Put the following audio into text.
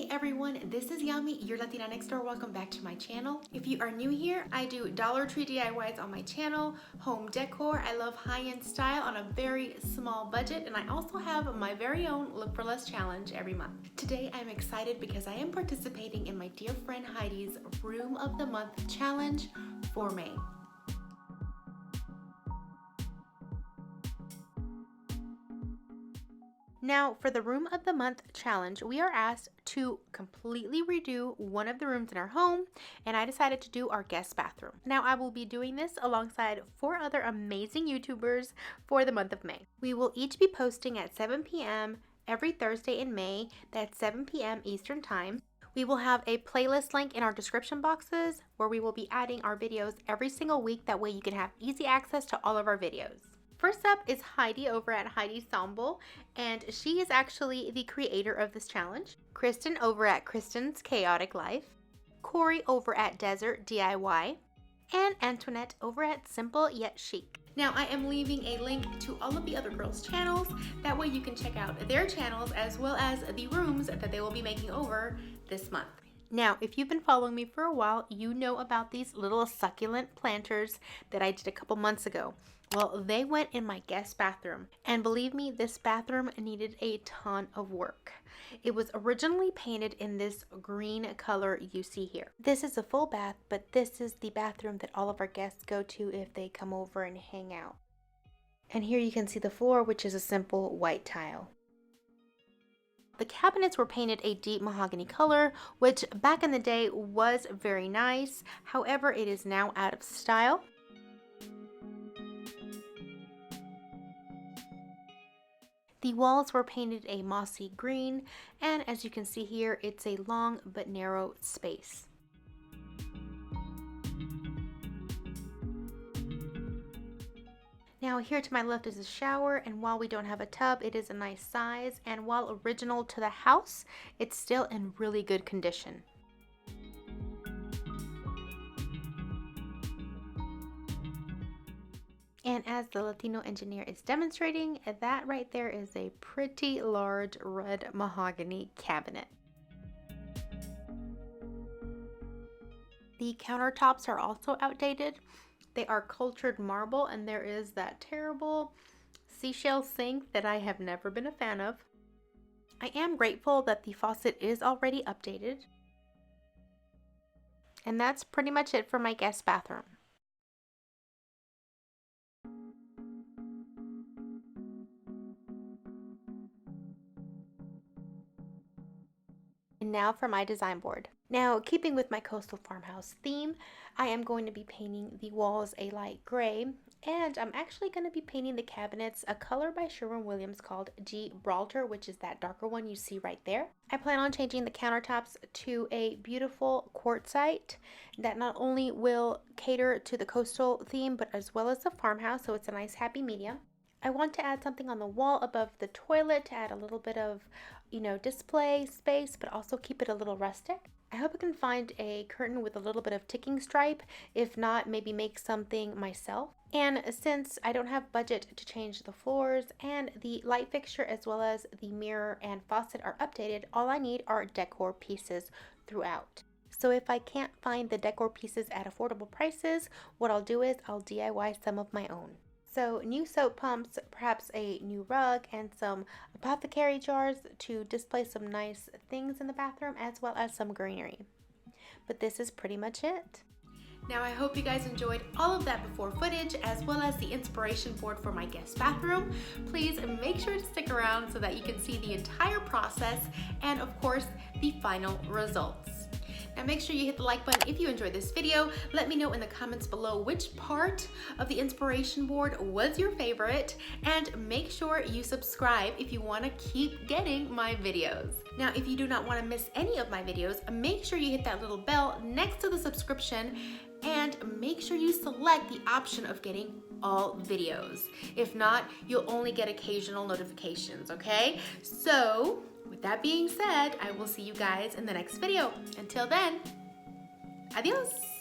Hey everyone, this is Yami, your Latina next door. Welcome back to my channel. If you are new here, I do Dollar Tree DIYs on my channel, home decor. I love high-end style on a very small budget, and I also have my very own Look for Less challenge every month. Today I'm excited because I am participating in my dear friend Heidi's Room of the Month challenge for May. Now, for the Room of the Month challenge, we are asked to completely redo one of the rooms in our home, and I decided to do our guest bathroom. Now, I will be doing this alongside 4 other amazing YouTubers for the month of May. We will each be posting at 7 p.m. every Thursday in May. That's 7 p.m. Eastern Time. We will have a playlist link in our description boxes where we will be adding our videos every single week. That way you can have easy access to all of our videos. First up is Heidi over at Heidi's Ensemble, and she is actually the creator of this challenge. Kristen over at Kristen's Chaotic Life, Corey over at Desert DIY, and Antoinette over at Simple Yet Chic. Now, I am leaving a link to all of the other girls' channels. That way you can check out their channels as well as the rooms that they will be making over this month. Now, if you've been following me for a while, you know about these little succulent planters that I did a couple months ago. Well, they went in my guest bathroom, and believe me, this bathroom needed a ton of work. It was originally painted in this green color you see here. This is a full bath, but this is the bathroom that all of our guests go to if they come over and hang out. And here you can see the floor, which is a simple white tile. The cabinets were painted a deep mahogany color, which back in the day was very nice. However, it is now out of style. The walls were painted a mossy green, and as you can see here, it's a long but narrow space. Now here to my left is a shower, and while we don't have a tub, it is a nice size, and while original to the house, it's still in really good condition. And as the Latino engineer is demonstrating, that right there is a pretty large red mahogany cabinet. The countertops are also outdated. They are cultured marble, and there is that terrible seashell sink that I have never been a fan of. I am grateful that the faucet is already updated. And that's pretty much it for my guest bathroom. And now for my design board. Now, keeping with my coastal farmhouse theme, I am going to be painting the walls a light gray, and I'm actually going to be painting the cabinets a color by Sherwin-Williams called Gibraltar, which is that darker one you see right there. I plan on changing the countertops to a beautiful quartzite that not only will cater to the coastal theme, but as well as the farmhouse, so it's a nice happy medium. I want to add something on the wall above the toilet to add a little bit of, display space, but also keep it a little rustic. I hope I can find a curtain with a little bit of ticking stripe. If not, maybe make something myself. And since I don't have budget to change the floors and the light fixture as well as the mirror and faucet are updated, all I need are decor pieces throughout. So if I can't find the decor pieces at affordable prices, what I'll do is I'll DIY some of my own. So new soap pumps, perhaps a new rug, and some apothecary jars to display some nice things in the bathroom as well as some greenery. But this is pretty much it. Now I hope you guys enjoyed all of that before footage as well as the inspiration board for my guest bathroom. Please make sure to stick around so that you can see the entire process and of course the final results. Now make sure you hit the like button if you enjoyed this video. Let me know in the comments below which part of the inspiration board was your favorite, and make sure you subscribe if you want to keep getting my videos. Now if you do not want to miss any of my videos, make sure you hit that little bell next to the subscription and make sure you select the option of getting all videos. If not, you'll only get occasional notifications, okay? So with that being said, I will see you guys in the next video. Until then, adios.